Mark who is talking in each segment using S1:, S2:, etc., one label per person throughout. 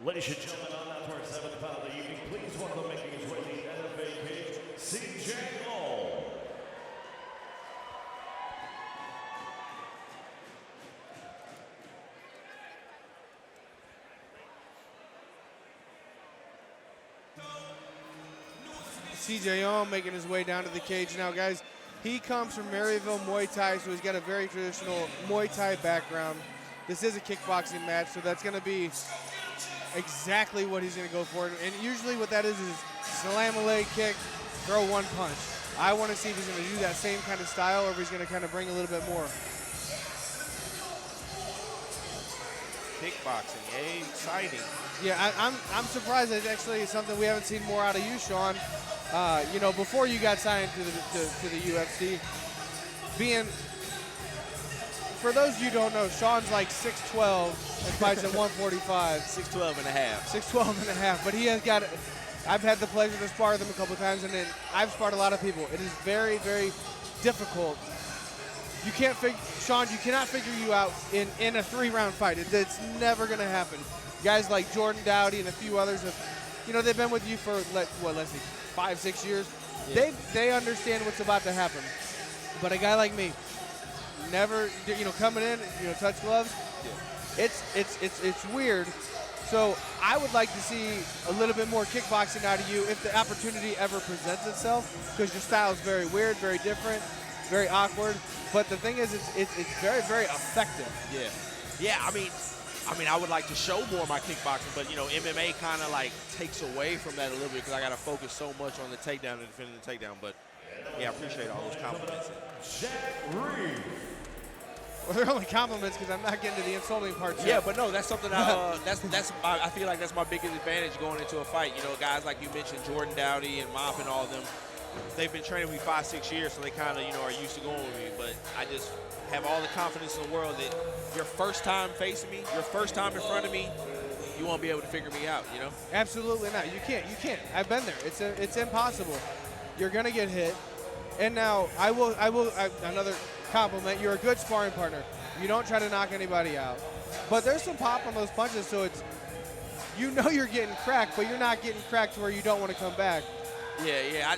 S1: Ladies and gentlemen, on that to our 7th bout of the evening, please welcome making his way to the NFA cage, Cj Ohm.
S2: Cj Ohm making his way down to the cage now, guys. He comes from Maryville Muay Thai, so he's got a very traditional Muay Thai background. This is a kickboxing match, so that's going to be exactly what he's going to go for. And usually what that is slam a leg kick, throw one punch. I want to see if he's going to do that same kind of style or if he's going to kind of bring a little bit more.
S3: Kickboxing, exciting.
S2: Yeah, I'm surprised that actually is something we haven't seen more out of you, Sean. You know, before you got signed to the UFC, for those of you who don't know, Sean's like 6'12" and fights at 145.
S3: 6'12 and a half.
S2: 6'12 and a half, but he has got, I've had the pleasure to spar with him a couple times, and then I've sparred a lot of people. It is very, very difficult. You can't Sean, you cannot figure you out in a 3-round fight. It's never going to happen. Guys like Jordan Dowdy and a few others have, you know, they've been with you for, let's see, 5-6 years. Yeah. They understand what's about to happen. But a guy like me, never, you know, coming in, you know, touch gloves. Yeah. It's weird. So I would like to see a little bit more kickboxing out of you if the opportunity ever presents itself, because your style is very weird, very different, very awkward. But the thing is, it's very, very effective.
S3: Yeah. Yeah, I mean, I would like to show more of my kickboxing, but, you know, MMA kind of, like, takes away from that a little bit because I got to focus so much on the takedown and defending the takedown. But, yeah, I appreciate all those compliments.
S1: Jack Reiff.
S2: Well, they're only compliments because I'm not getting to the insulting parts yet.
S3: Yeah, but no, that's something I feel like that's my biggest advantage going into a fight. You know, guys like you mentioned, Jordan Dowdy and Mop and all of them, they've been training with me 5-6 years, so they kind of, you know, are used to going with me. But I just have all the confidence in the world that your first time facing me, your first time in front of me, you won't be able to figure me out, you know?
S2: Absolutely not. You can't. I've been there. It's impossible. You're gonna get hit. And now I will another compliment. You're a good sparring partner. You don't try to knock anybody out. But there's some pop on those punches, so it's, you know, you're getting cracked, but you're not getting cracked to where you don't want to come back.
S3: Yeah.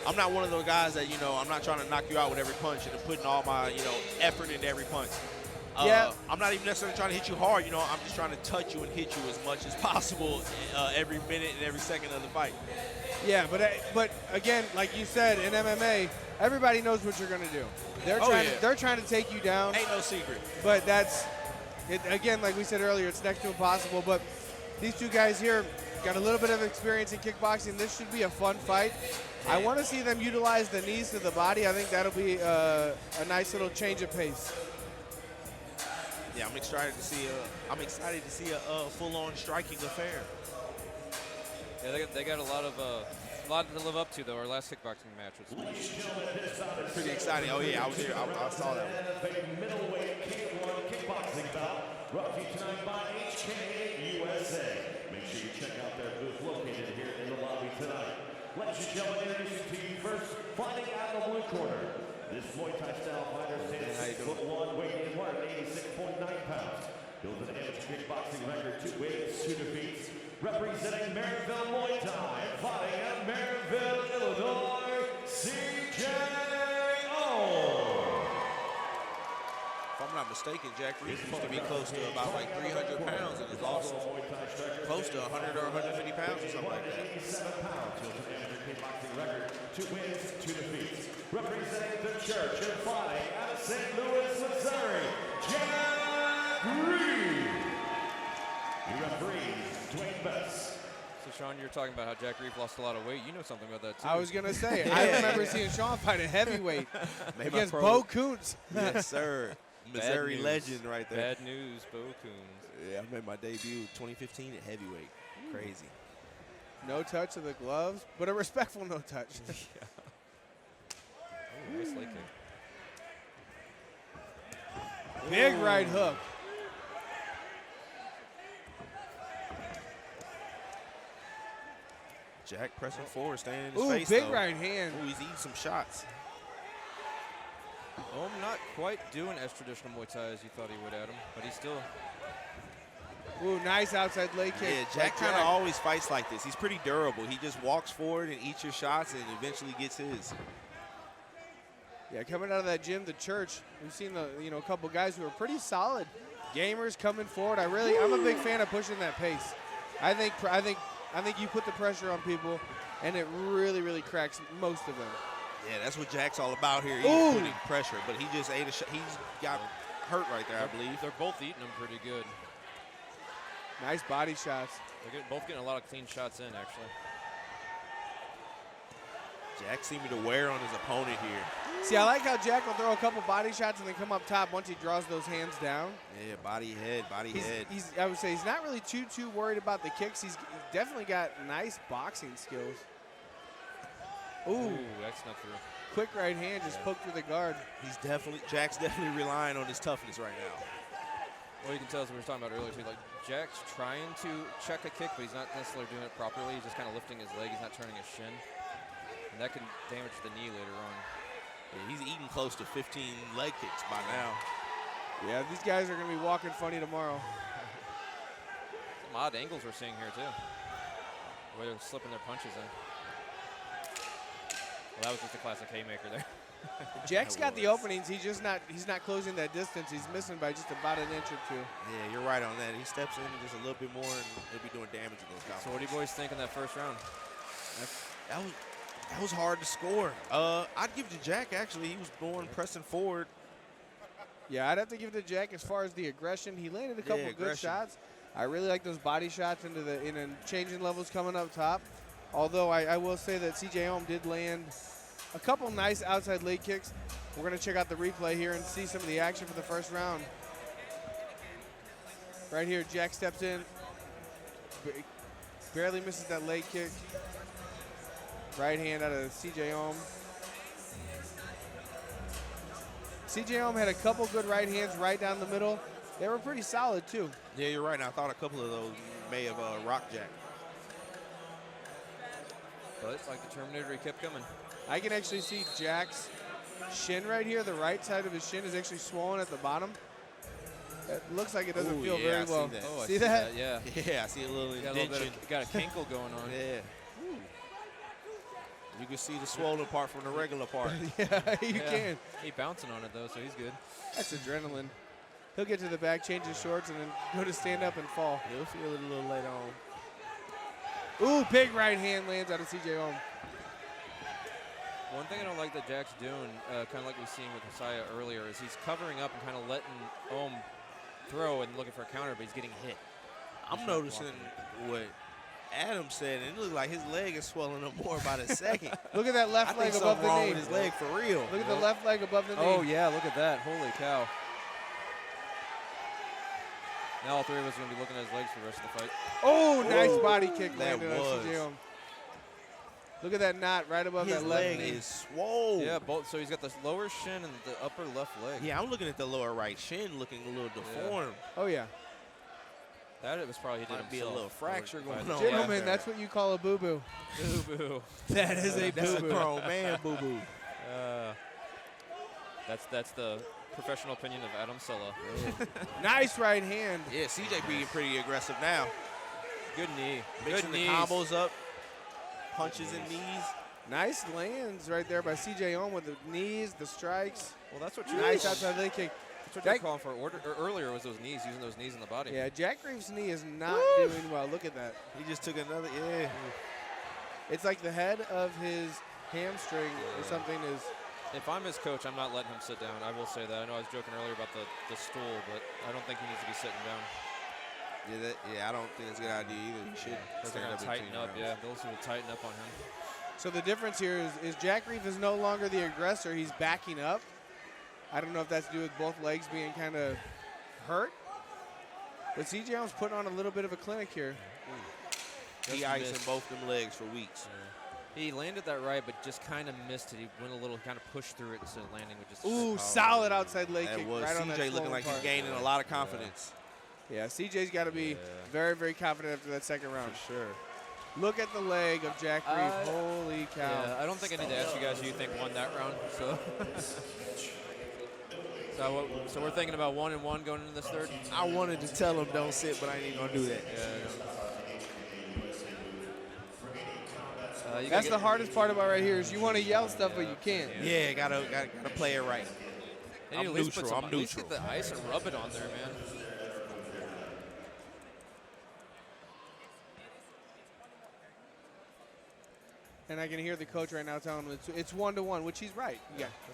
S3: I'm not one of those guys that, you know, I'm not trying to knock you out with every punch and putting all my, you know, effort into every punch.
S2: Yeah.
S3: I'm not even necessarily trying to hit you hard, you know, I'm just trying to touch you and hit you as much as possible every minute and every second of the fight.
S2: Yeah, but again, like you said, in MMA, everybody knows what you're going to do. They're trying to take you down.
S3: Ain't no secret.
S2: But that's, again, like we said earlier, it's next to impossible. But these two guys here got a little bit of experience in kickboxing. This should be a fun fight. I want to see them utilize the knees to the body. I think that'll be a nice little change of pace.
S3: Yeah, I'm excited to see a full-on striking affair.
S4: Yeah, they got a lot to live up to, though. Our last kickboxing match was
S3: pretty exciting. Oh yeah, I was here. I saw that
S1: NFA middleweight K1 kickboxing bout brought to you tonight by HKA USA. Make sure you check out their booth located here in the lobby tonight. Ladies and gentlemen, introducing to you first, fighting out of the blue corner. This Muay Thai style fighter stands 6'1", weighing in 186.9 pounds. Builds an amateur kickboxing record, 2 wins, 2 defeats. Representing Maryville Muay Thai, fighting out Maryville, Illinois, Cj Ohm.
S3: If I'm not mistaken, Jack Reiff used to be close to about like 300 pounds and has lost close to 100 or 150 pounds or something like that.
S1: 87 pounds, builds an amateur kickboxing record, 2 wins, 2 defeats. Representing the Church and fighting out of St. Louis, Missouri, Jack Reiff. Your referee, Dwayne Bess.
S4: So, Sean, you're talking about how Jack Reiff lost a lot of weight. You know something about that, too.
S2: I was going to say, I remember seeing Sean fight a heavyweight against Bo Kuntz.
S3: Yes, sir. Missouri legend right there.
S4: Bad news, Bo Kuntz.
S3: Yeah, I made my debut 2015 at heavyweight. Crazy.
S2: No touch of the gloves, but a respectful no touch.
S4: Yeah. Ooh, nice leg kick.
S2: Big right hook.
S3: Jack pressing forward, staying in his face.
S2: Big
S3: though.
S2: right hand.
S3: Ooh, he's eating some shots.
S4: Ohm not quite doing as traditional Muay Thai as you thought he would at him, but he's still.
S2: Ooh, nice outside leg kick.
S3: Yeah, Jack kind of always fights like this. He's pretty durable. He just walks forward and eats your shots and eventually gets his.
S2: Yeah, coming out of that gym, the church, we've seen a couple guys who are pretty solid gamers coming forward. I'm a big fan of pushing that pace. I think you put the pressure on people, and it really cracks most of them.
S3: Yeah, that's what Jack's all about here. He's putting pressure, but he just ate a shot. He's got hurt right there, I believe.
S4: They're both eating them pretty good.
S2: Nice body shots.
S4: They're both getting a lot of clean shots in, actually.
S3: Jack seeming to wear on his opponent here.
S2: See, I like how Jack will throw a couple body shots and then come up top once he draws those hands down.
S3: Yeah, body head.
S2: I would say he's not really too worried about the kicks. He's definitely got nice boxing skills. Ooh,
S4: that's not through.
S2: Quick right hand just poked through the guard.
S3: Jack's definitely relying on his toughness right now.
S4: Well, you can tell as we were talking about earlier too, like Jack's trying to check a kick, but he's not necessarily doing it properly. He's just kind of lifting his leg. He's not turning his shin. And that can damage the knee later on.
S3: Yeah, he's eating close to 15 leg kicks by now.
S2: Yeah, these guys are going to be walking funny tomorrow.
S4: Some odd angles we're seeing here too. The way they're slipping their punches in. Well, that was just a classic haymaker there.
S2: Jack's got the openings. He's not closing that distance. He's missing by just about an inch or two.
S3: Yeah, you're right on that. He steps in just a little bit more, and he'll be doing damage in those combos.
S4: So what do you boys think in that first round?
S3: That was hard to score. I'd give it to Jack, actually. He was pressing forward.
S2: Yeah, I'd have to give it to Jack as far as the aggression. He landed a couple good shots. I really like those body shots into changing levels coming up top. Although I will say that Cj Ohm did land a couple nice outside leg kicks. We're going to check out the replay here and see some of the action for the first round. Right here, Jack steps in. Barely misses that leg kick. Right hand out of Cj Ohm. Cj Ohm had a couple good right hands right down the middle. They were pretty solid, too.
S3: Yeah, you're right. And I thought a couple of those may have rocked Jack.
S4: But it's like the Terminator, he kept coming.
S2: I can actually see Jack's shin right here. The right side of his shin is actually swollen at the bottom. It looks like it doesn't feel very well.
S4: See that? Yeah.
S3: Yeah, I see a little indentation.
S4: Got a kinkle going on.
S3: Yeah. You can see the swollen part from the regular part.
S2: Yeah, you can.
S4: He's bouncing on it, though, so he's good.
S2: That's adrenaline. He'll get to the back, change his shorts, and then go to stand up and fall.
S3: He'll feel it a little later on.
S2: Ooh, big right hand lands out of Cj Ohm.
S4: One thing I don't like that Jack's doing, kind of like we've seen with Messiah earlier, is he's covering up and kind of letting Ohm throw and looking for a counter, but he's getting hit.
S3: I'm noticing what Adam said, and it looked like his leg is swelling up more by the second.
S2: Look at that left leg above the knee.
S3: Wrong with his leg for real.
S2: Look at the left leg above the knee.
S4: Oh, yeah, look at that. Holy cow. Now all three of us are going to be looking at his legs for the rest of the fight.
S2: Oh, nice body kick
S3: that
S2: landed on Cj Ohm. Look at that knot right above
S3: his
S2: that left
S3: leg
S2: knee.
S3: is swole.
S4: Yeah, both. So he's got the lower shin and the upper left leg.
S3: Yeah, I'm looking at the lower right shin looking a little deformed.
S2: Oh, yeah.
S4: That it was probably he did
S3: Might be
S4: himself.
S3: a little fracture going on.
S2: Gentlemen, that's what you call a boo-boo.
S4: Boo-boo.
S2: That is a
S3: That's a
S2: boo-boo.
S3: grown man boo-boo.
S4: That's the professional opinion of Adam Sella.
S2: Nice right hand.
S3: Yeah, CJ being pretty aggressive now.
S4: Good knee.
S3: Mixing
S4: Good
S3: the
S4: knees.
S3: combos up, punches and knees.
S2: Nice lands right there by Cj Ohm with the knees, the strikes.
S4: Well, that's what
S2: Nice outside leg kick.
S4: That's what you're calling for. Earlier was those knees, using those knees in the body.
S2: Yeah, Jack Reiff's knee is not doing well. Look at that.
S3: He just took another, yeah.
S2: It's like the head of his hamstring or something is.
S4: If I'm his coach, I'm not letting him sit down. I will say that. I know I was joking earlier about the stool, but I don't think he needs to be sitting down.
S3: Yeah, I don't think it's a good idea either. He should stand up.
S4: Tighten up, yeah. Those will tighten up on him.
S2: So the difference here is Jack Reiff is no longer the aggressor. He's backing up. I don't know if that's to do with both legs being kind of hurt. But Cj Ohm's putting on a little bit of a clinic here.
S3: He icing both them legs for weeks.
S4: Yeah. He landed that right, but just kind of missed it. He went a little, kind of pushed through it instead of landing with just.
S2: Ooh, solid outside leg
S3: That
S2: kick
S3: was
S2: right on that
S3: CJ looking like
S2: part.
S3: he's gaining a lot of confidence.
S2: Yeah, CJ's got to be very, very confident after that second round.
S3: For sure.
S2: Look at the leg of Jack Reiff. Holy cow.
S4: Yeah, I don't think I need to ask you guys who you think won that round. So So we're thinking about 1-1 going into this third.
S3: I wanted to tell him don't sit, but I ain't even gonna do that.
S2: That's the hardest part about right here is you want to yell stuff, but you can't.
S3: Yeah, gotta play it right.
S4: I'm neutral. At least get the ice and rub it on there, man.
S2: And I can hear the coach right now telling him it's 1-1, which he's right.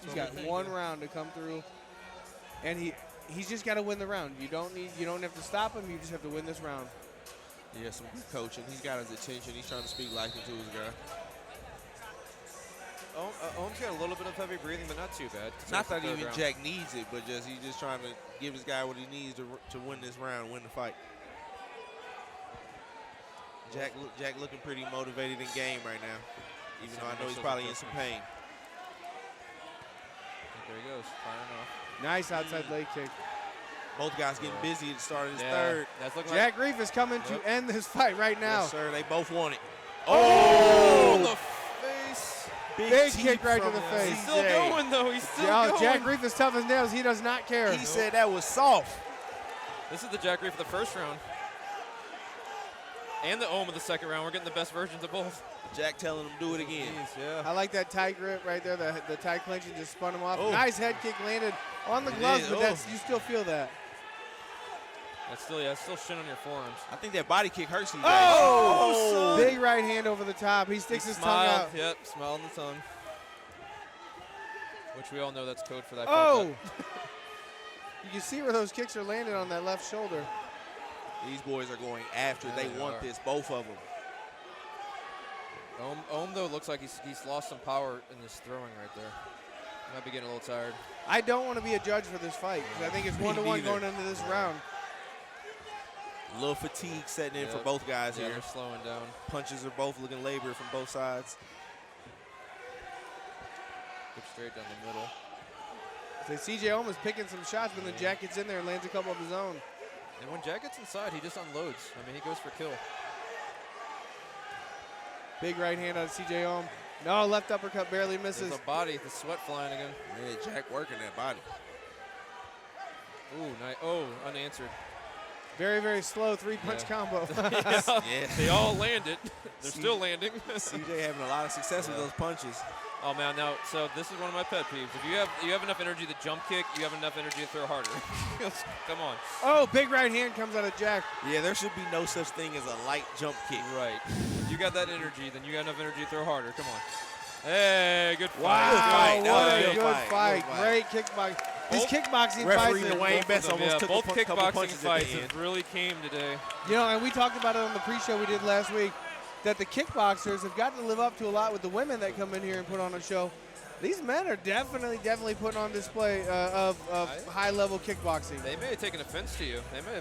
S2: He's got one round to come through, and he's just got to win the round. You don't have to stop him. You just have to win this round.
S3: Yeah, some good coaching. He's got his attention. He's trying to speak life into his guy.
S4: Ohm's got a little bit of heavy breathing, but not too bad.
S3: Not that even Jack needs it, but just he's just trying to give his guy what he needs to win this round, win the fight. Jack looking pretty motivated in game right now, even though I know he's probably in some pain.
S4: There he goes, firing off.
S2: Nice outside leg kick.
S3: Both guys getting busy at the start of this third.
S4: That's looking
S2: Jack Reiff is coming to end this fight right now.
S3: Yes, sir. They both want it.
S4: Oh, the face.
S2: Big kick right to the face.
S4: He's still going, though. He's still going.
S2: Jack Reiff is tough as nails. He does not care.
S3: He said that was soft.
S4: This is the Jack Reiff of the first round. And the Ohm of the second round. We're getting the best versions of both.
S3: Jack telling him do it again.
S4: Jeez,
S2: I like that tie grip right there. The tie clenching just spun him off.
S3: Oh.
S2: Nice head kick landed on the gloves, but you still feel that.
S4: That's still shin on your forearms.
S3: I think that body kick hurts you.
S2: Oh! Big right hand over the top. He sticks his tongue out.
S4: Yep, smile on the tongue. Which we all know that's code for that.
S2: Oh! You can see where those kicks are landing on that left shoulder.
S3: These boys are going after.
S4: Yeah,
S3: they want this, both of them.
S4: Ohm though looks like he's lost some power in this throwing right there. He might be getting a little tired.
S2: I don't want to be a judge for this fight because I think it's 1-1 going into this round.
S3: A little fatigue setting in for both guys here.
S4: They're slowing down.
S3: Punches are both looking labored from both sides.
S4: Look straight down the middle.
S2: So Cj Ohm is picking some shots, but then Jack gets in there and lands a couple of his own.
S4: And when Jack gets inside, he just unloads. I mean, he goes for kill.
S2: Big right hand on Cj Ohm. No, left uppercut barely misses.
S4: There's a body, the sweat flying again.
S3: Yeah, Jack working that body.
S4: Ooh, nice. Oh, unanswered.
S2: Very, very slow three-punch combo.
S3: Yeah.
S4: They all landed. They're still landing.
S3: CJ having a lot of success with those punches.
S4: Oh man, now this is one of my pet peeves. If you have enough energy to jump kick, you have enough energy to throw harder. Come on.
S2: Oh, big right hand comes out of Jack.
S3: Yeah, there should be no such thing as a light jump kick.
S4: Right. If you got that energy, then you got enough energy to throw harder. Come on. Hey, good fight.
S2: Wow,
S3: Good
S2: what a
S3: fight.
S2: good fight.
S3: Good fight.
S2: Great kickbox. These kickboxing
S3: Referee
S2: fights,
S3: Dwayne Best almost took
S4: both
S3: a couple
S4: kickboxing
S3: punches
S4: fights
S3: at the
S4: have
S3: end.
S4: really came today.
S2: you know, and we talked about it on the pre-show we did last week, that the kickboxers have got to live up to a lot with the women that come in here and put on a show. These men are definitely putting on display of high-level kickboxing.
S4: They may have taken offense to you. They may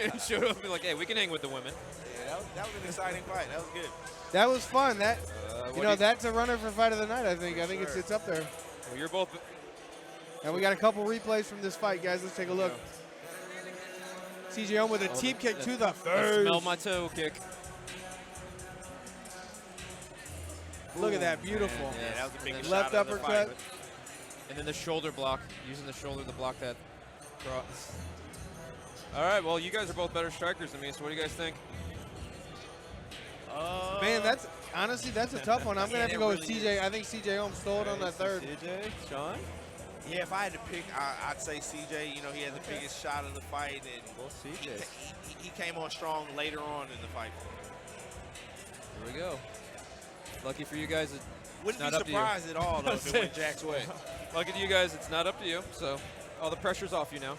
S4: have showed up and be like, hey, we can hang with the women.
S3: Yeah, that was an exciting fight. That was good.
S2: That was fun. That's a runner for fight of the night, I think. I think it's up there.
S4: Well, you're both.
S2: And we got a couple replays from this fight, guys. Let's take a look. Cj Ohm with a teep kick to the face.
S4: Smell my toe kick.
S2: Look at that, beautiful.
S4: Man,
S3: Yeah, that was the biggest
S2: Left
S3: shot of the
S2: uppercut.
S3: fight.
S4: And then the shoulder block, using the shoulder to block that cross. All right, well, you guys are both better strikers than me, so what do you guys think?
S2: Man, that's a tough one. I'm going to have to go with CJ. I think CJ Ohm stole it on that third.
S4: CJ, Sean?
S3: Yeah, if I had to pick, I'd say CJ. You know, he had the biggest shot of the fight, and
S4: Well, CJ.
S3: he came on strong later on in the fight.
S4: Here we go. Lucky for you guys, it's
S3: Wouldn't
S4: not
S3: be
S4: up to you.
S3: surprised at all, though, if it went Jack's way.
S4: Lucky to you guys, it's not up to you, so all the pressure's off you now.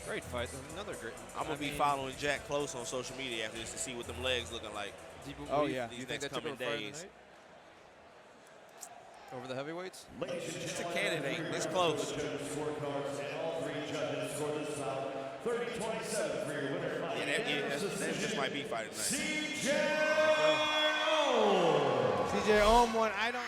S4: Great fight. Another great.
S3: I'm going to be following Jack close on social media after this to see what them legs looking like.
S2: Oh, yeah.
S4: Do you think that took over fight of the night? Over the heavyweights?
S3: It's a candidate. It's close. That just might be fight of the night.
S2: CJ Ohm won. I don't.